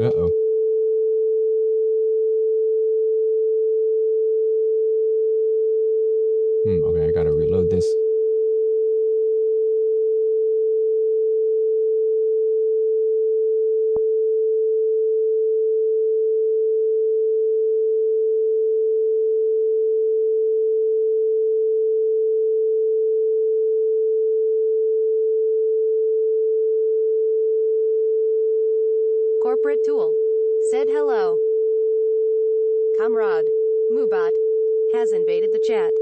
Uh-oh. Okay, I gotta reload this. Corporate tool said hello. Comrade Mubot has invaded the chat.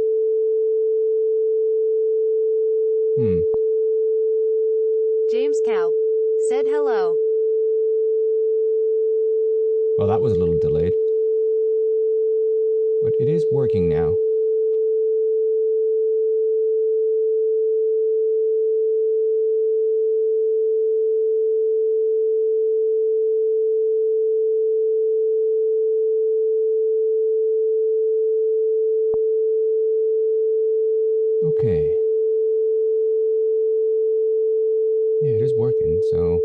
James Cow said hello. Well, that was a little delayed. But it is working now. Okay. Yeah, it is working, so...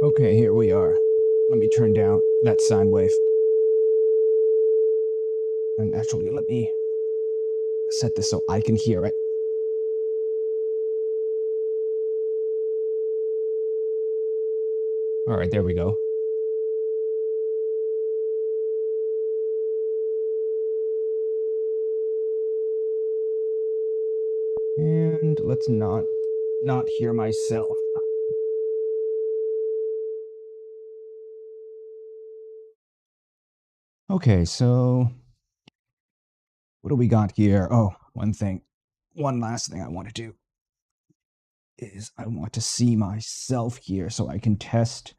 Okay, here we are. Let me turn down that sine wave. And actually, let me set this so I can hear it. All right, there we go. And let's not hear myself. Okay, so what do we got here? Oh, one last thing I want to do is I want to see myself here so I can test.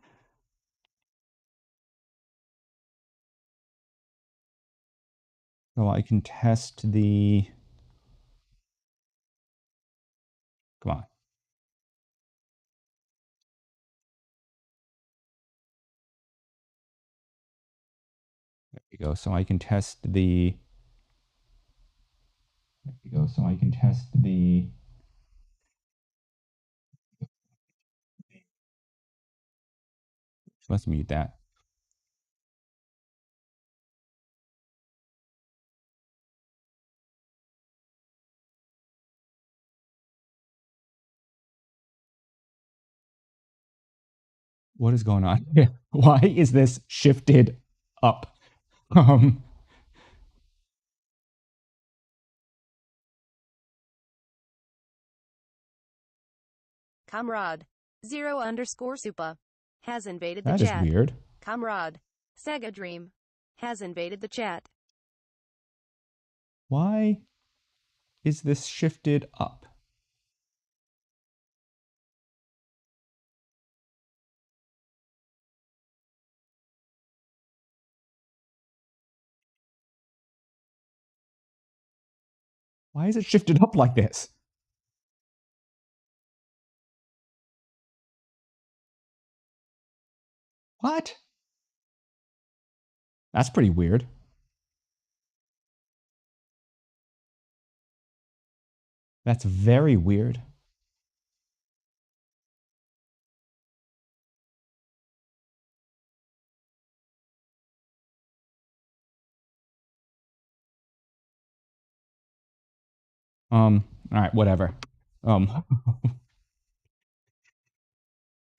So I can test the... Come on. There we go. So I can test the... There we go. So I can test the... Let's mute that. What is going on? Why is this shifted up? Comrade 0_Supa has invaded the That chat. is weird. Comrade Sega Dream has invaded the chat. Why is this shifted up? Why is it shifted up like this? What? That's pretty weird. That's very weird. All right, whatever.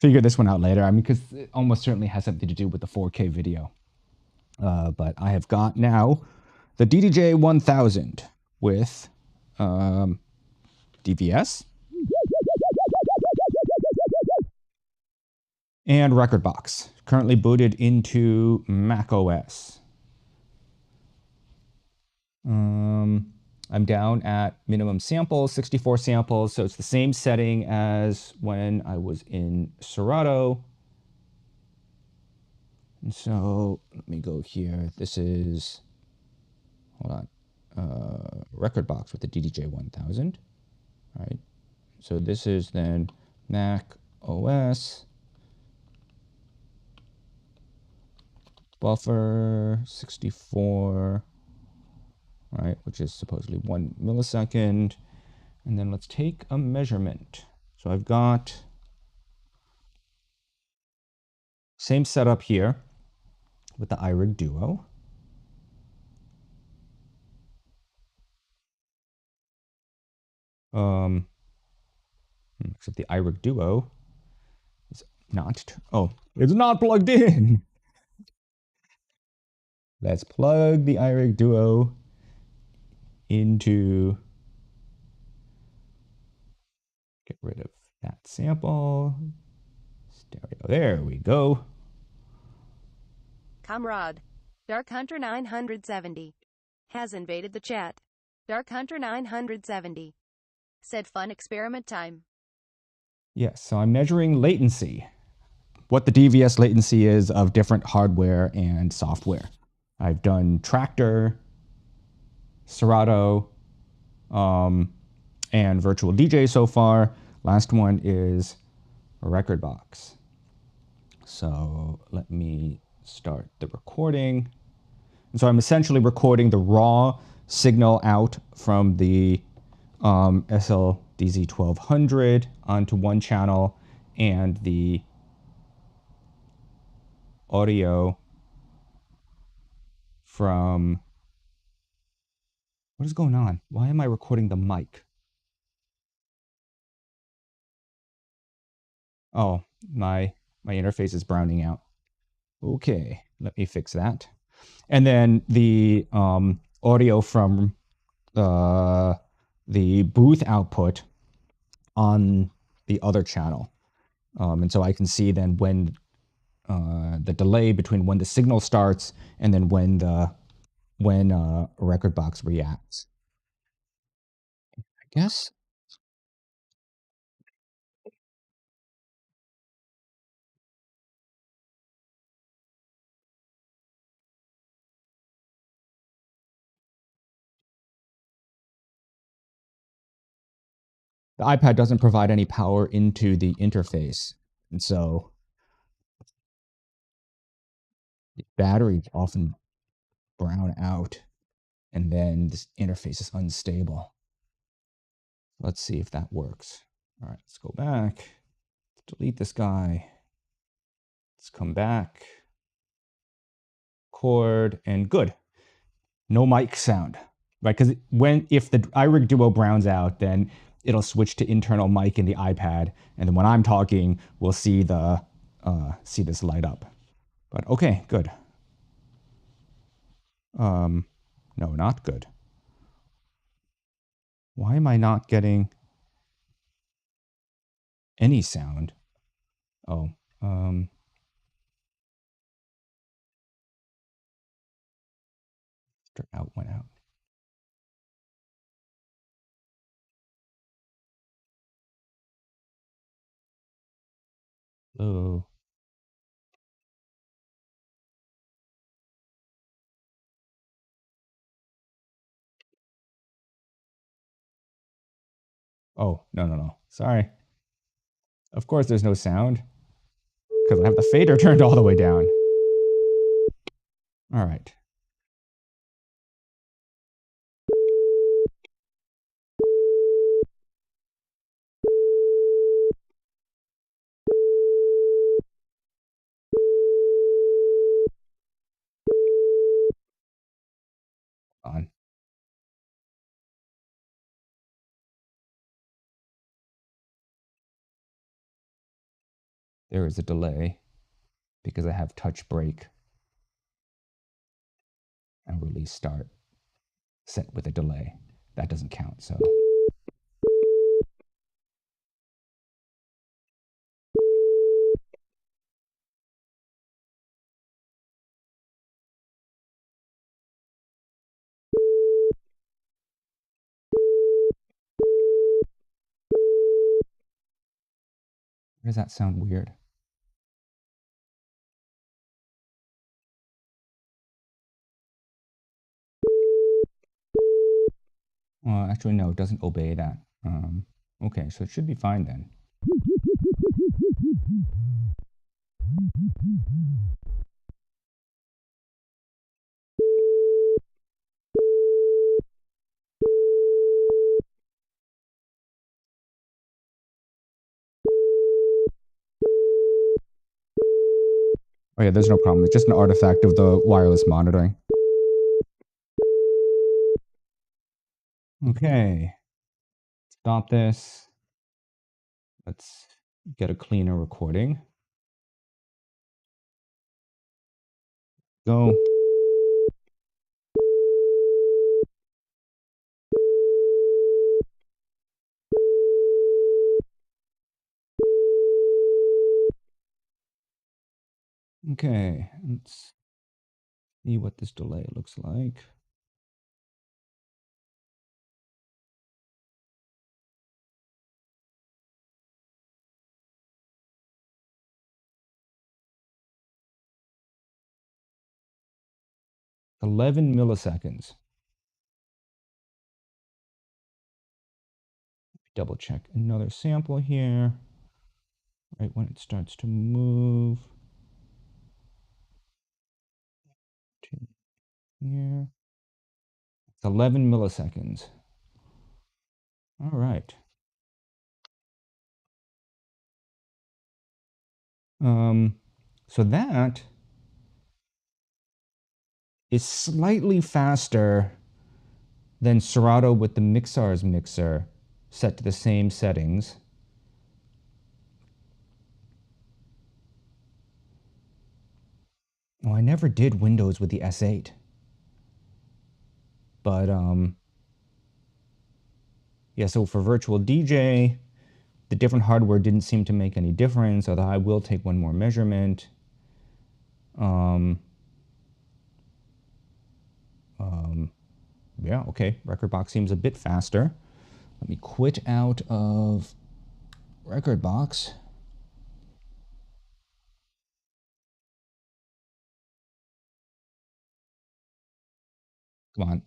Figure this one out later. I mean, because it almost certainly has something to do with the 4K video. But I have got now the DDJ 1000 with DVS And Rekordbox, currently booted into Mac OS. I'm down at minimum samples, 64 samples, so it's the same setting as when I was in Serato. And so let me go here. This is, hold on, Rekordbox with the DDJ 1000, right? So this is then Mac OS, buffer 64, right, which is supposedly 1 millisecond. And then let's take a measurement. So I've got same setup here with the iRig Duo. Except the iRig Duo is not, it's not plugged in. Let's plug the iRig Duo into, get rid of that sample, stereo, there we go. Comrade. Dark Hunter 970 has invaded the chat. Dark Hunter 970 said fun experiment time. Yes, so I'm measuring latency, what the DVS latency is of different hardware and software. I've done Tractor, Serato, and Virtual DJ so far. Last one is Rekordbox. So let me start the recording. And so I'm essentially recording the raw signal out from the SLDZ 1200 onto one channel and the audio from, what is going on? Why am I recording the mic? Oh, my interface is browning out. Okay, let me fix that. And then the audio from the booth output on the other channel. And so I can see then when the delay between when the signal starts and then when Rekordbox reacts. I guess the iPad doesn't provide any power into the interface. And so the batteries often brown out and then this interface is unstable. Let's see if that works. All right, let's go back. Let's delete this guy. Let's come back. Chord and good. No mic sound, right? Because if the iRig Duo browns out, then it'll switch to internal mic in the iPad, and then when I'm talking, we'll see the see this light up. But okay, good. No, not good. Why am I not getting any sound? Oh, out went out. Hello. Oh, no. Sorry. Of course there's no sound because I have the fader turned all the way down. All right. On. There is a delay because I have touch break and release start set with a delay. That doesn't count, so. Does that sound weird? Actually, no, it doesn't obey that. Okay, so it should be fine then. Oh yeah, there's no problem. It's just an artifact of the wireless monitoring. Okay. Stop this. Let's get a cleaner recording. Go. Okay, let's see what this delay looks like. $11 milliseconds. Double check another sample here. Right when it starts to move. To here. It's 11 milliseconds. All right. So that is slightly faster than Serato with the Mixar's mixer set to the same settings. Oh, I never did Windows with the S8. But yeah, so for Virtual DJ, the different hardware didn't seem to make any difference, although I will take one more measurement. Yeah, okay, Rekordbox seems a bit faster. Let me quit out of Rekordbox. Come on.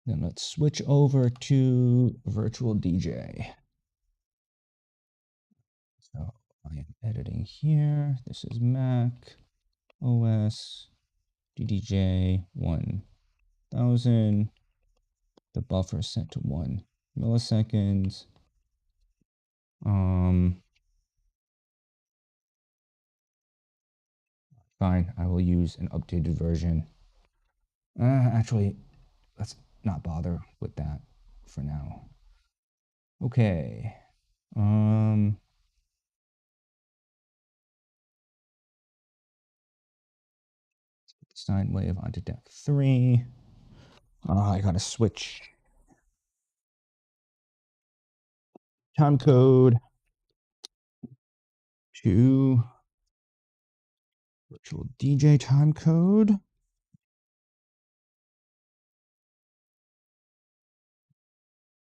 Then let's switch over to Virtual DJ. So I am editing here. This is Mac OS DDJ 1000. The buffer is set to 1 milliseconds. Fine, I will use an updated version. Actually, let's not bother with that for now. Okay. Sine wave onto deck 3. I gotta switch time code to Virtual DJ time code.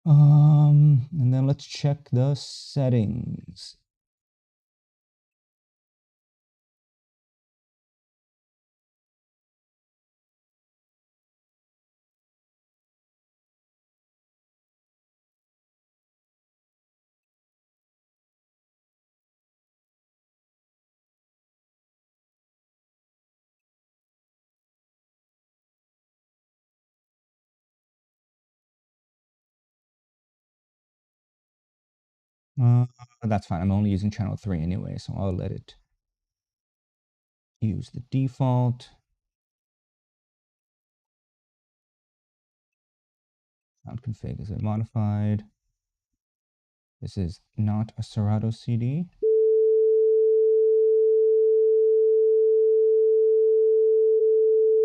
And then let's check the settings. That's fine. I'm only using channel 3 anyway, so I'll let it use the default. Sound config is modified. This is not a Serato CD.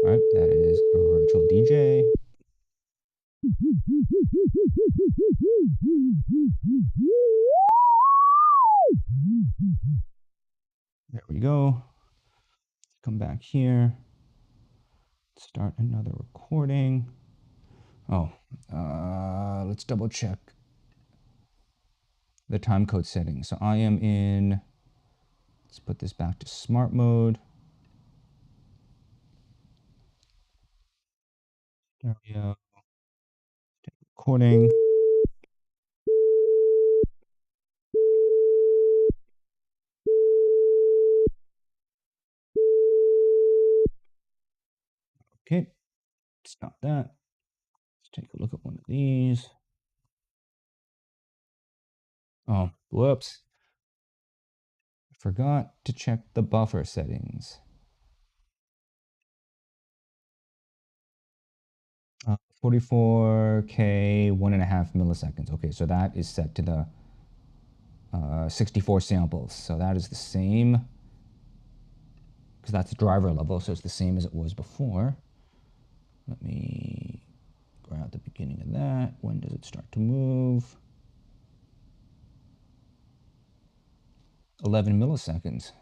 All right, that is a Virtual DJ. There we go. Come back here. Start another recording. Oh, let's double check the time code settings. So I am in Let's put this back to smart mode. Stereo. Recording. Okay, stop that. Let's take a look at one of these. Oh, whoops. I forgot to check the buffer settings. 44K, 1.5 milliseconds. Okay, so that is set to the 64 samples. So that is the same, because that's the driver level, so it's the same as it was before. Let me grab the beginning of that. When does it start to move? 11 milliseconds.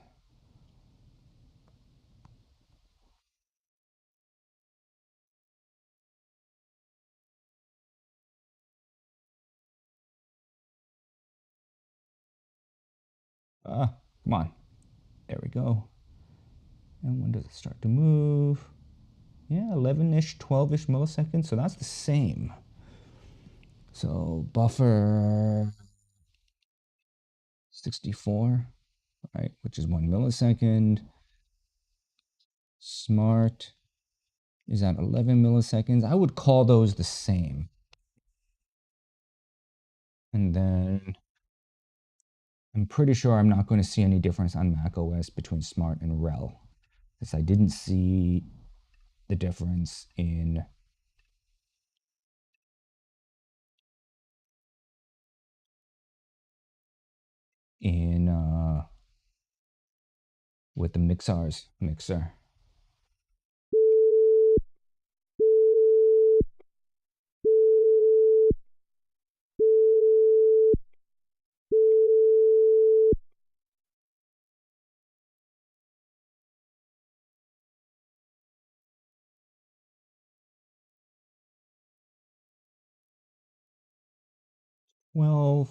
Come on. There we go. And when does it start to move? Yeah, 11-ish, 12-ish milliseconds. So that's the same. So buffer 64, right, which is 1 millisecond. Smart is at 11 milliseconds. I would call those the same. And then I'm pretty sure I'm not going to see any difference on Mac OS between Smart and Rel, because I didn't see the difference in with the Mixar's mixer. Well,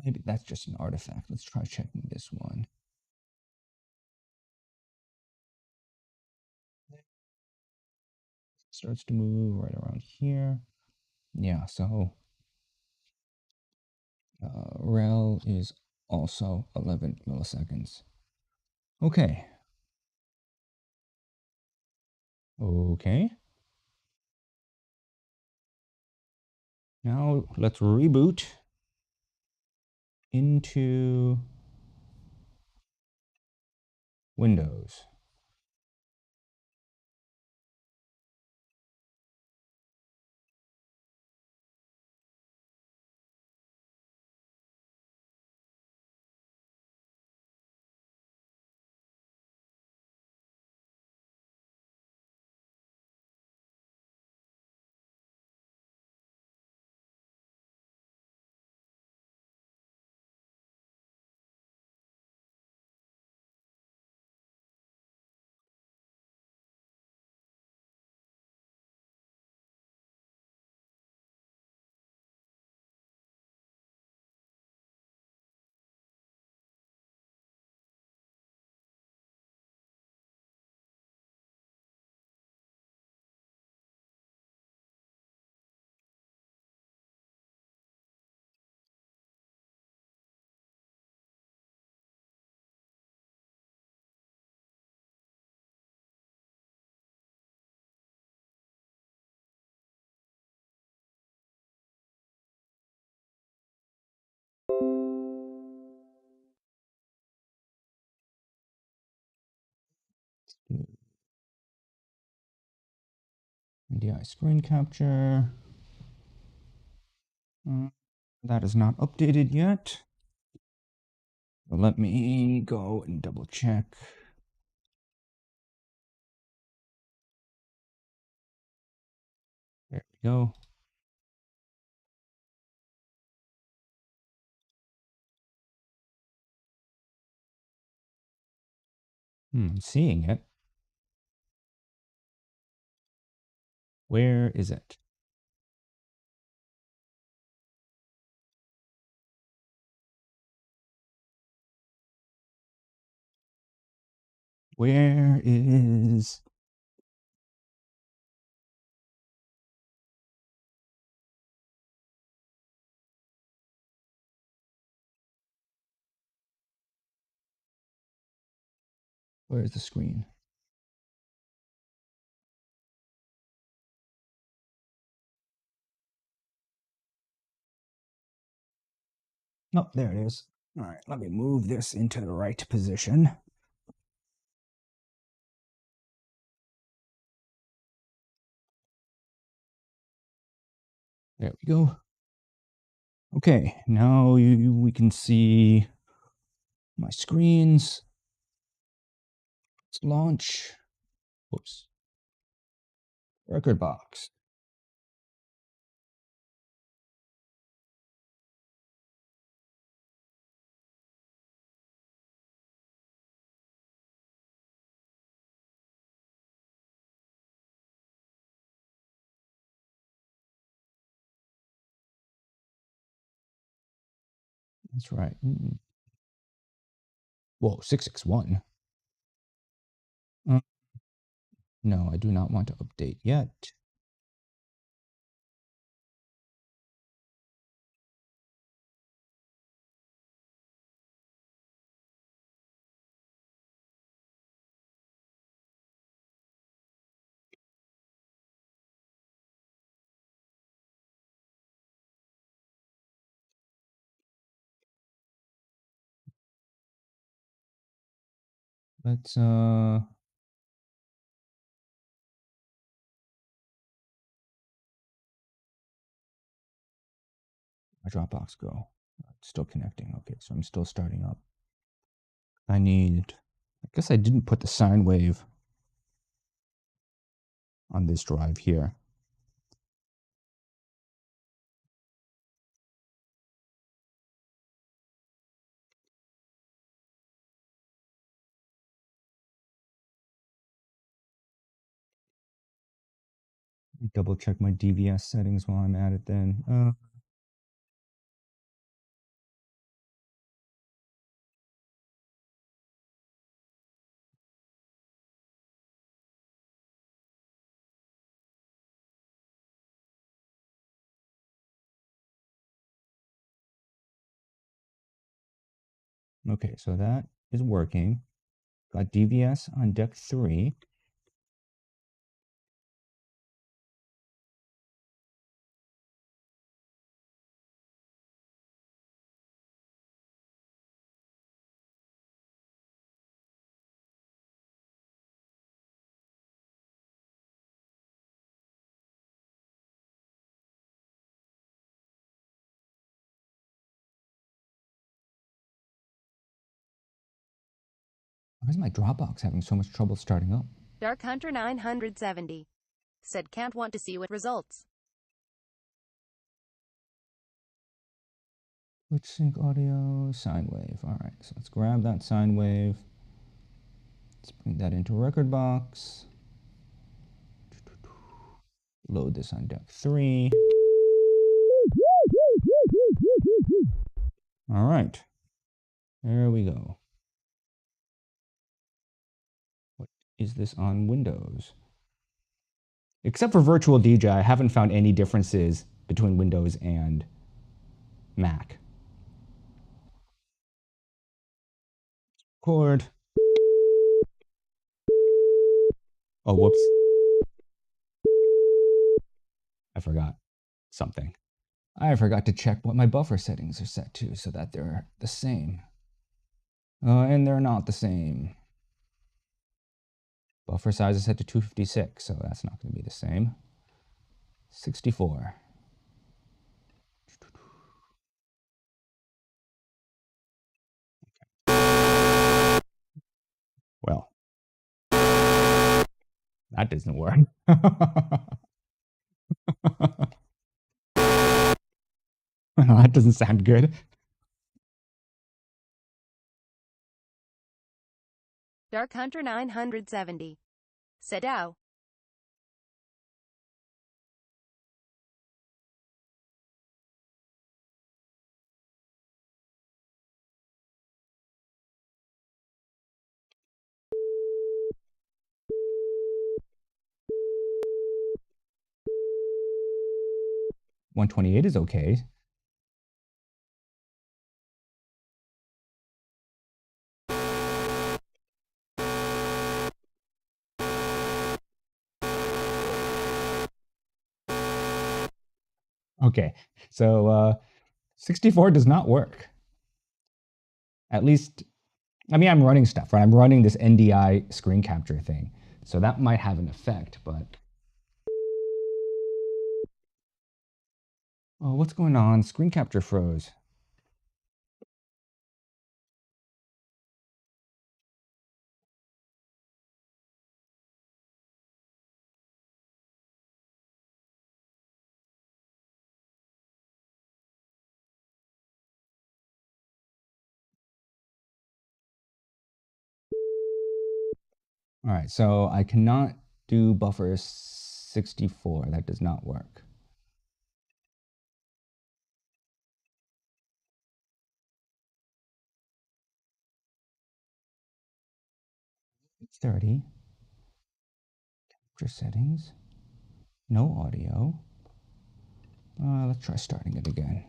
maybe that's just an artifact. Let's try checking this one. Starts to move right around here. Yeah, so rel is also 11 milliseconds. Okay. Okay. Now let's reboot into Windows. NDI screen capture. That is not updated yet. So let me go and double check. go. I'm seeing it. Where is it? Where is... Where is the screen? Oh, there it is. All right, let me move this into the right position. There we go. Okay, now we can see my screens. Let's launch. Whoops. Rekordbox. That's right. Whoa, 661. No, I do not want to update yet. Let's my Dropbox go. It's still connecting. Okay, so I'm still starting up. I guess I didn't put the sine wave on this drive here. Let me double check my DVS settings while I'm at it then. Okay, so that is working. Got DVS on deck 3. Why is my Dropbox having so much trouble starting up? Dark Hunter 970 said can't want to see what results. Which sync audio, sine wave. All right, so let's grab that sine wave. Let's bring that into Rekordbox. Load this on deck 3. All right, there we go. What is this on Windows? Except for Virtual DJ, I haven't found any differences between Windows and Mac. Record. Oh, whoops. I forgot something. I forgot to check what my buffer settings are set to so that they're the same. And they're not the same. Buffer size is set to 256, so that's not going to be the same. 64. Well, that doesn't work. Well, that doesn't sound good. Dark Hunter 970. Said ow. $128 is okay. Okay, so 64 does not work. At least, I mean, I'm running stuff, right? I'm running this NDI screen capture thing. So that might have an effect, but... Oh, what's going on? Screen capture froze. All right, so I cannot do buffer 64. That does not work. 30. Capture settings. No audio. Let's try starting it again.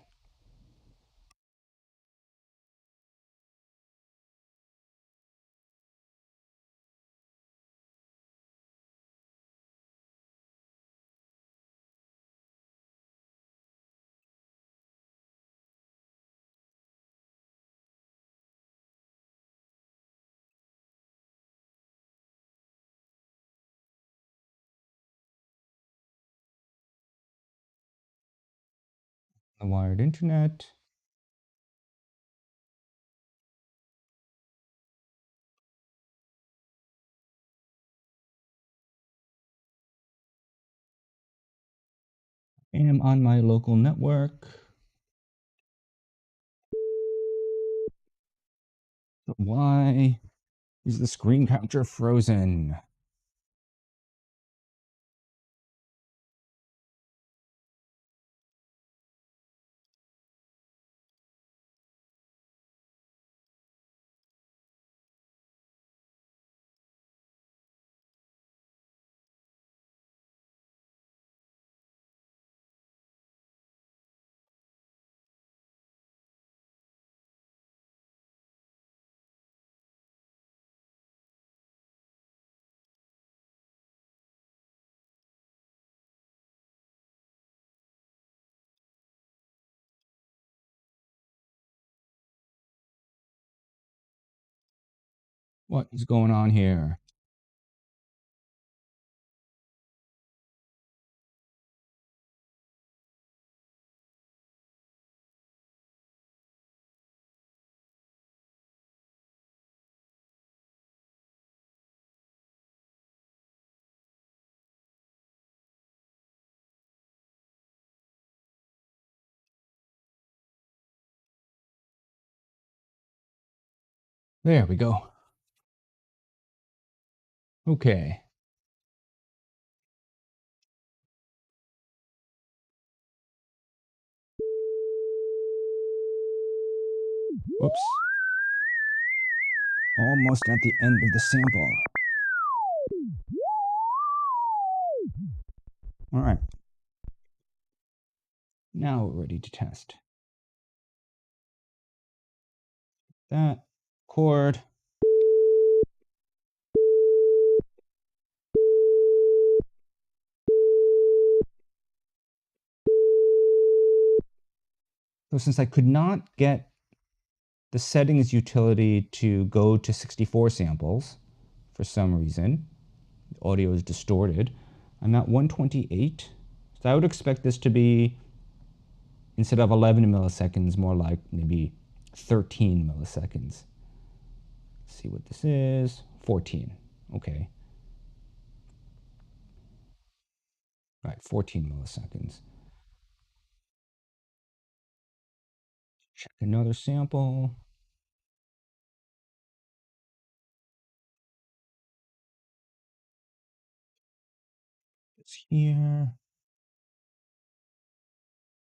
The wired internet. I am on my local network. But why is the screen capture frozen? What is going on here? There we go. Okay. Whoops. Almost at the end of the sample. All right. Now we're ready to test. That chord. So since I could not get the settings utility to go to 64 samples for some reason, the audio is distorted, I'm at 128. So I would expect this to be, instead of 11 milliseconds, more like maybe 13 milliseconds. Let's see what this is. 14. Okay. Right, 14 milliseconds. Check another sample. It's here.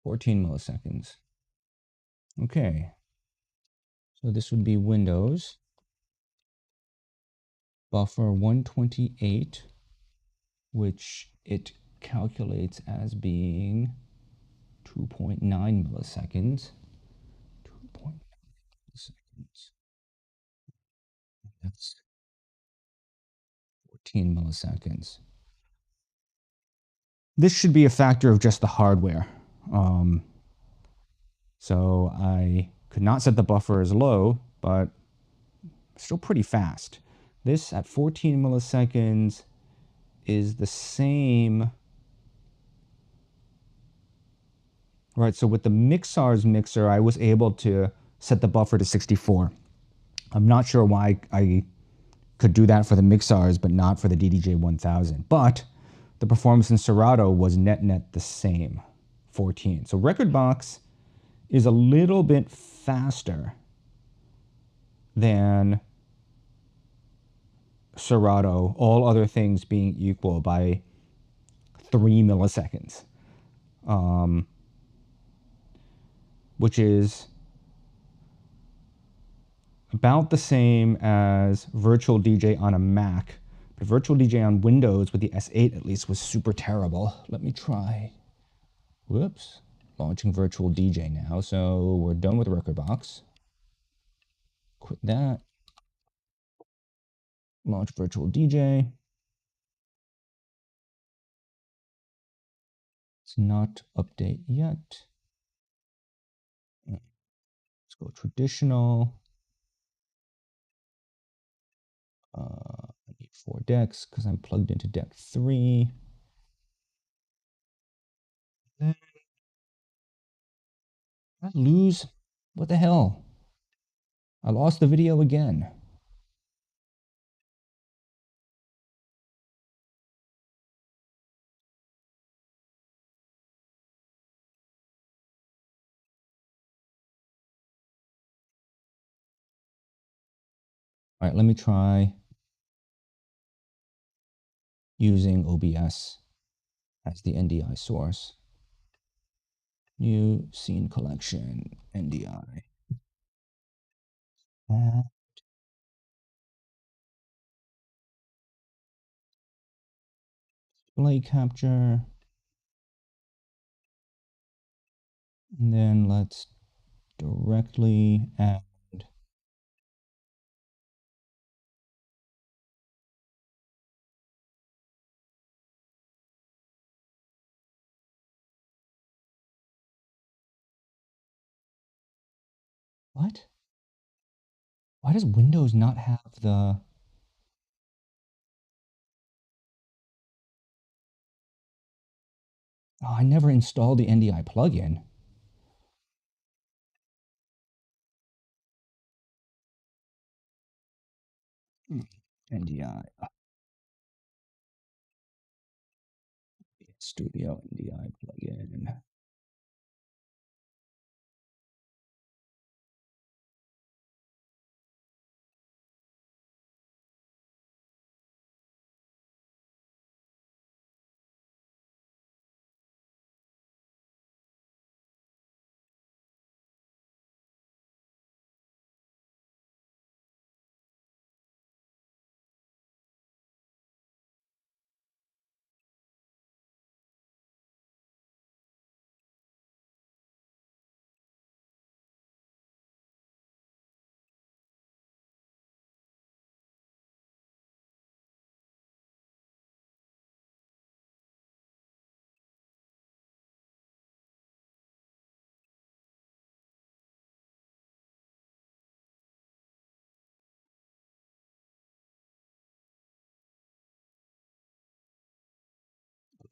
14 milliseconds. Okay. So this would be Windows. Buffer 128, which it calculates as being 2.9 milliseconds. 2.9 milliseconds. That's 14 milliseconds. This should be a factor of just the hardware. So I could not set the buffer as low, but still pretty fast. This at 14 milliseconds is the same. Right, so with the Mixar's mixer, I was able to set the buffer to 64. I'm not sure why I could do that for the Mixars, but not for the DDJ 1000. But the performance in Serato was net the same, 14. So Rekordbox is a little bit faster than Serato, all other things being equal, by 3 milliseconds, which is about the same as Virtual DJ on a Mac. But Virtual DJ on Windows with the S8 at least was super terrible. Let me try. Whoops. Launching Virtual DJ now. So we're done with Rekordbox. Quit that. Launch Virtual DJ. It's not update yet. Let's go traditional. I need 4 decks because I'm plugged into deck 3. Then I lose. What the hell? I lost the video again. All right, let me try using OBS as the NDI source. New scene collection, NDI. Display capture. And then let's directly add what? Why does Windows not have the... Oh, I never installed the NDI plugin. NDI. Studio NDI plugin.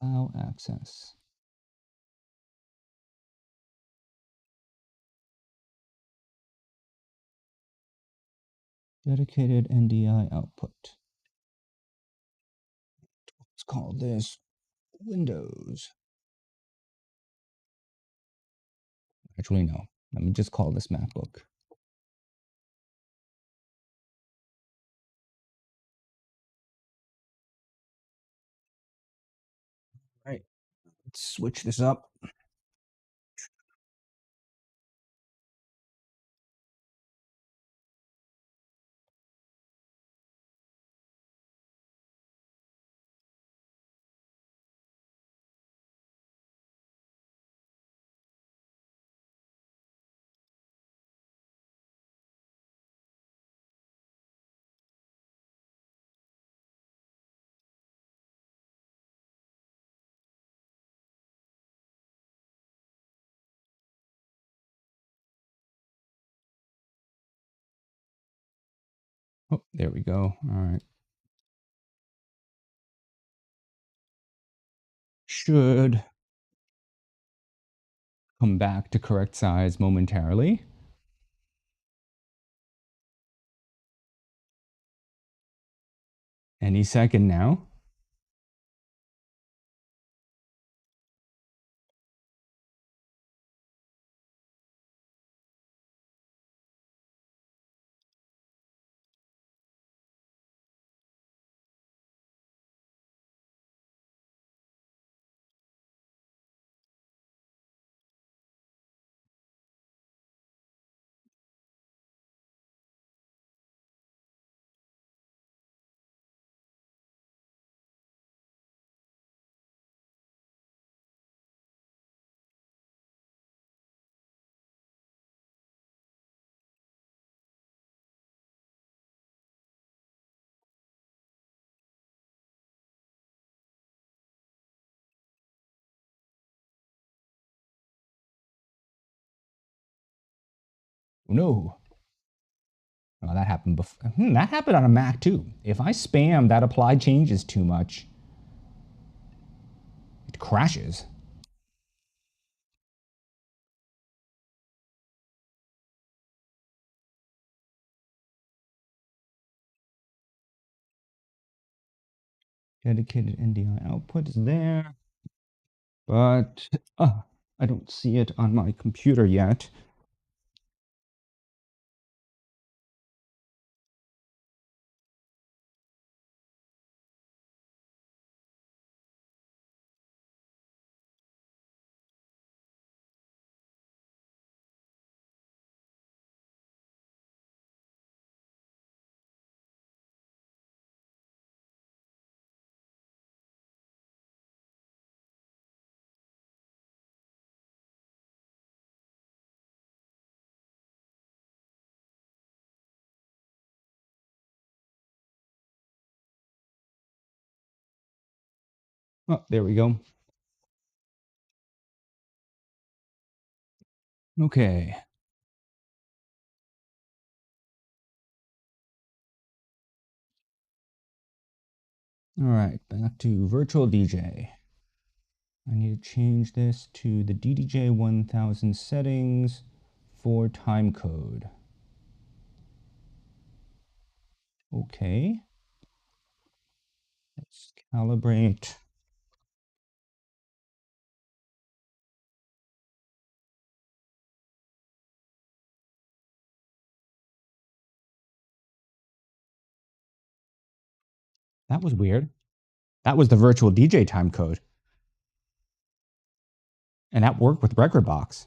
Allow access. Dedicated NDI output. Let's call this Windows. Actually, no. Let me just call this MacBook. Right. Let's switch this up. Oh, there we go. All right. Should come back to correct size momentarily. Any second now. No. Oh, that happened before. That happened on a Mac too. If I spam that apply changes too much, it crashes. Dedicated NDI output is there, but I don't see it on my computer yet. Oh, there we go. Okay. All right, back to virtual DJ. I need to change this to the DDJ 1000 settings for time code. Okay. Let's calibrate. That was weird. That was the virtual DJ time code. And that worked with Rekordbox.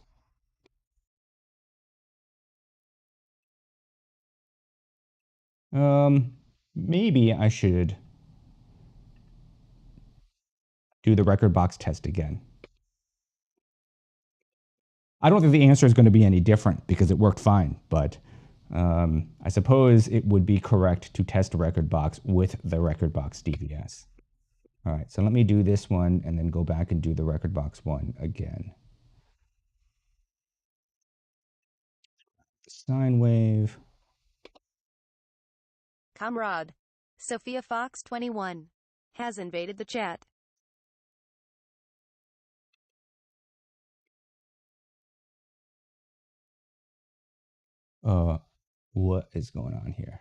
Maybe I should do the Rekordbox test again. I don't think the answer is going to be any different because it worked fine, but I suppose it would be correct to test Rekordbox with the Rekordbox DVS. All right, so let me do this one and then go back and do the Rekordbox one again. Sine wave. Comrade. Sophia Fox 21 has invaded the chat. What is going on here?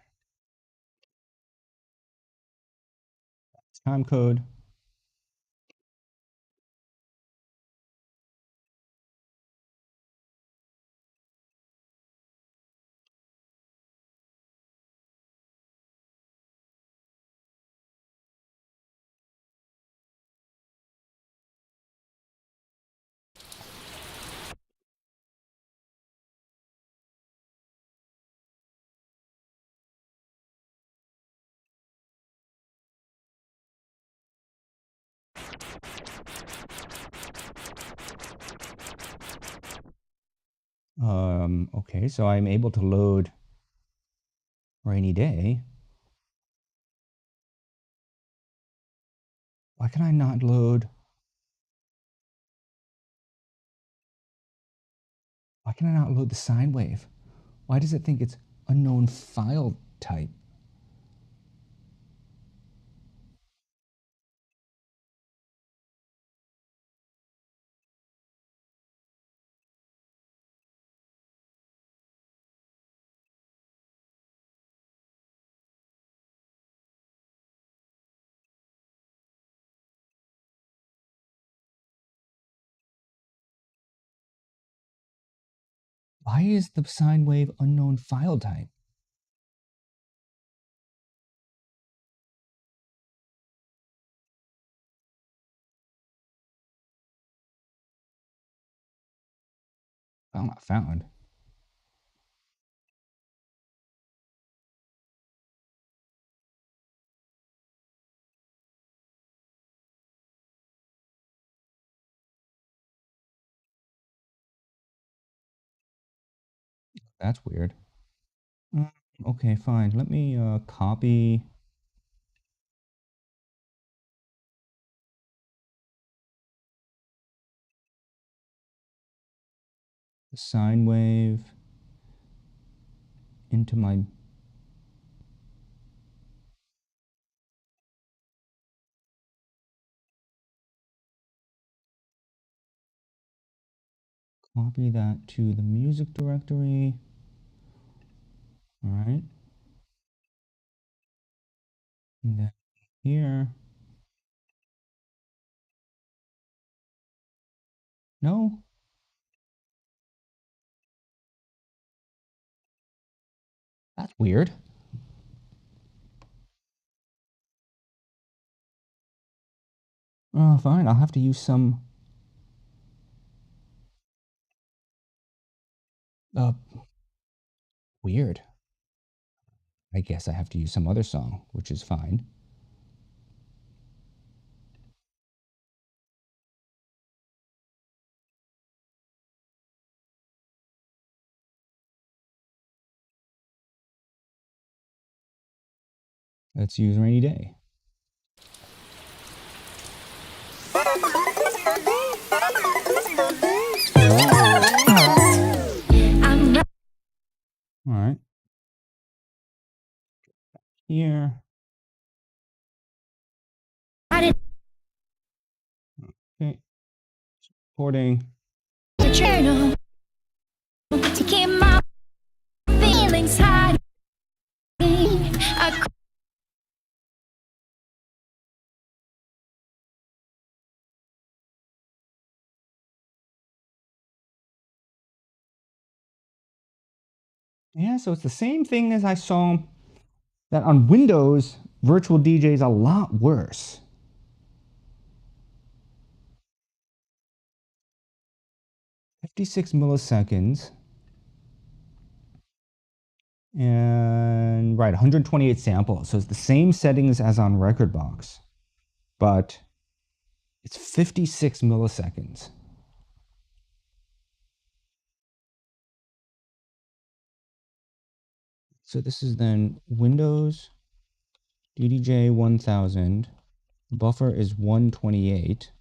Time code. Okay, so I'm able to load rainy day. Why can I not load? Why can I not load the sine wave? Why does it think it's unknown file type? Why is the sine wave unknown file type? File not found. That's weird. Okay, fine. Let me copy the sine wave into my copy that to the music directory. All right. And then here. No. That's weird. Fine. I'll have to use some weird. I guess I have to use some other song, which is fine. Let's use Rainy Day. All right. Here. Okay. Recording. Journal to keep my feelings hiding. Yeah, so it's the same thing as I saw that on Windows, virtual DJ is a lot worse. 56 milliseconds. And right, 128 samples. So it's the same settings as on Rekordbox, but it's 56 milliseconds. So this is then Windows DDJ 1000. Buffer is 128.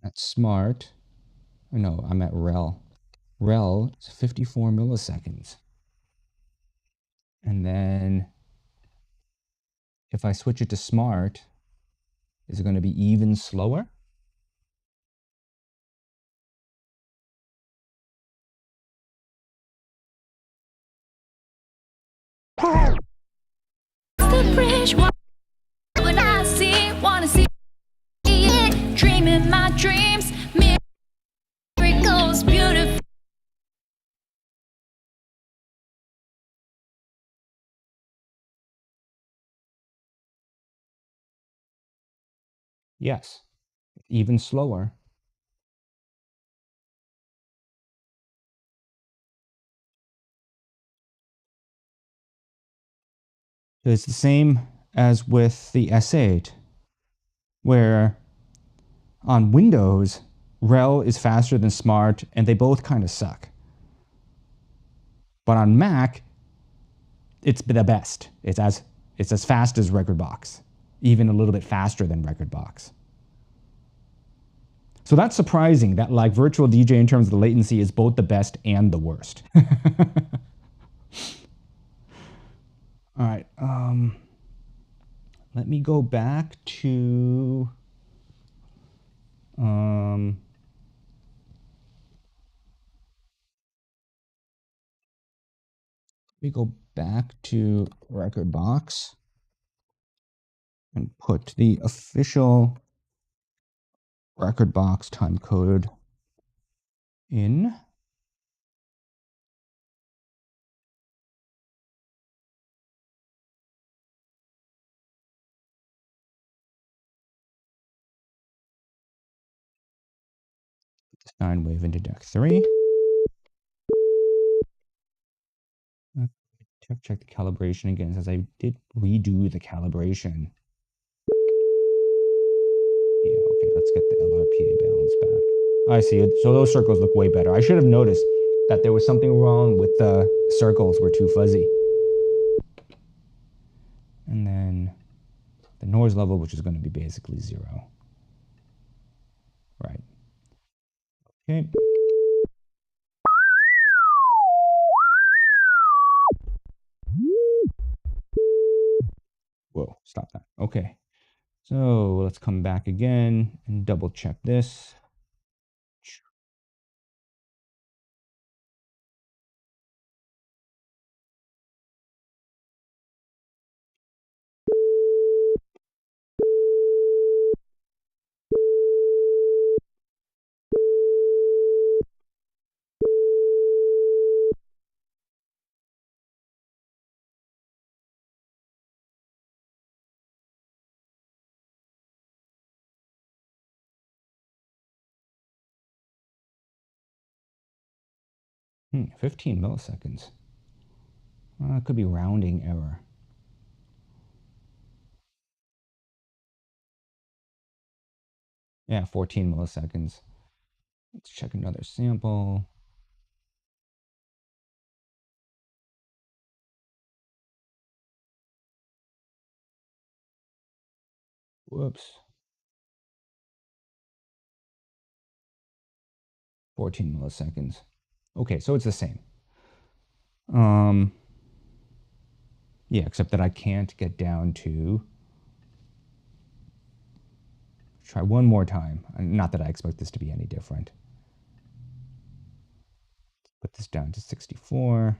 That's smart. Oh, no, I'm at rel. Rel is 54 milliseconds. And then if I switch it to smart, is it going to be even slower? The bridge, when I see, wanna see it, dreaming my dreams, miracles, beautiful. Yes, even slower. So it's the same as with the S8, where on Windows, Rel is faster than Smart, and they both kind of suck. But on Mac, it's the best. It's as fast as Rekordbox, even a little bit faster than Rekordbox. So that's surprising that like Virtual DJ in terms of the latency is both the best and the worst. All right. Let me go back to Rekordbox and put the official Rekordbox timecode in. Sine wave into deck 3. Check the calibration again, since I did redo the calibration. Yeah, okay, let's get the LRPA balance back. I see it. So those circles look way better. I should have noticed that there was something wrong with the circles were too fuzzy. And then the noise level, which is going to be basically 0. Right. Okay. Whoa, stop that. Okay. So let's come back again and double check this. Hmm, 15 milliseconds. It could be rounding error. Yeah, 14 milliseconds. Let's check another sample. Whoops. 14 milliseconds. Okay, so it's the same. Yeah, except that I can't get down to. Try one more time. Not that I expect this to be any different. Put this down to 64.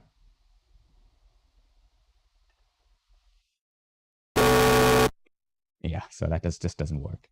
Yeah, so that just doesn't work.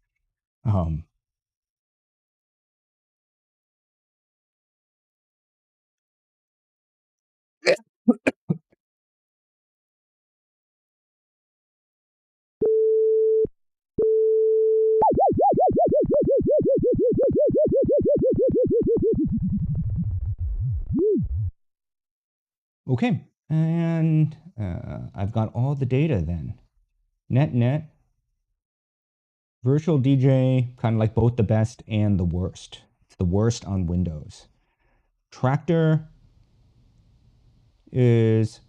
Okay, and I've got all the data then. Net, Virtual DJ, kind of like both the best and the worst. It's the worst on Windows. Tractor is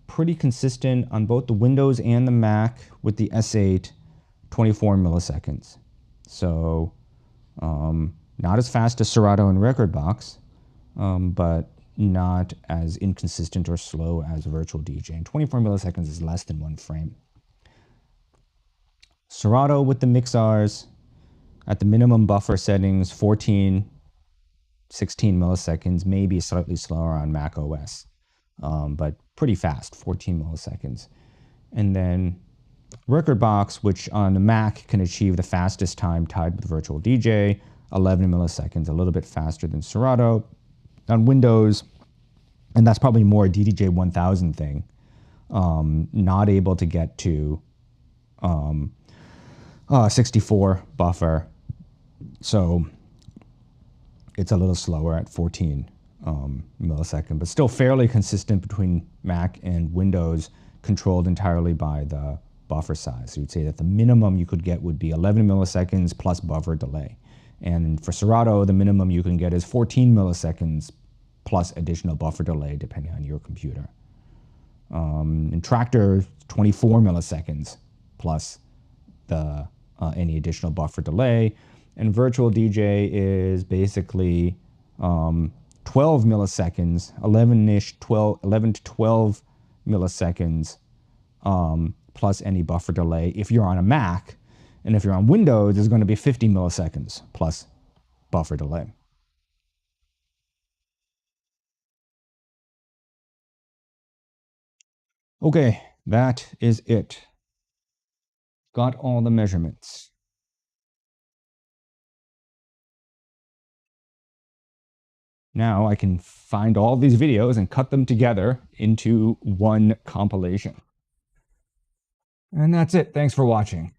pretty consistent on both the Windows and the Mac with the S8, 24 milliseconds. So not as fast as Serato and Rekordbox, but not as inconsistent or slow as Virtual DJ. And 24 milliseconds is less than 1 frame. Serato with the mixars at the minimum buffer settings, 14, 16 milliseconds, maybe slightly slower on Mac OS, but pretty fast, 14 milliseconds. And then Rekordbox, which on the Mac can achieve the fastest time tied with Virtual DJ, 11 milliseconds, a little bit faster than Serato. On Windows, and that's probably more a DDJ 1000 thing, not able to get to 64 buffer. So it's a little slower at 14 millisecond, but still fairly consistent between Mac and Windows, controlled entirely by the buffer size. So you'd say that the minimum you could get would be 11 milliseconds plus buffer delay. And for Serato, the minimum you can get is 14 milliseconds plus additional buffer delay, depending on your computer. In Tractor, 24 milliseconds plus the any additional buffer delay. And Virtual DJ is basically 12 milliseconds, 11 to 12 milliseconds plus any buffer delay if you're on a Mac. And if you're on Windows, it's going to be 50 milliseconds plus buffer delay. Okay, that is it. Got all the measurements. Now I can find all these videos and cut them together into one compilation. And that's it. Thanks for watching.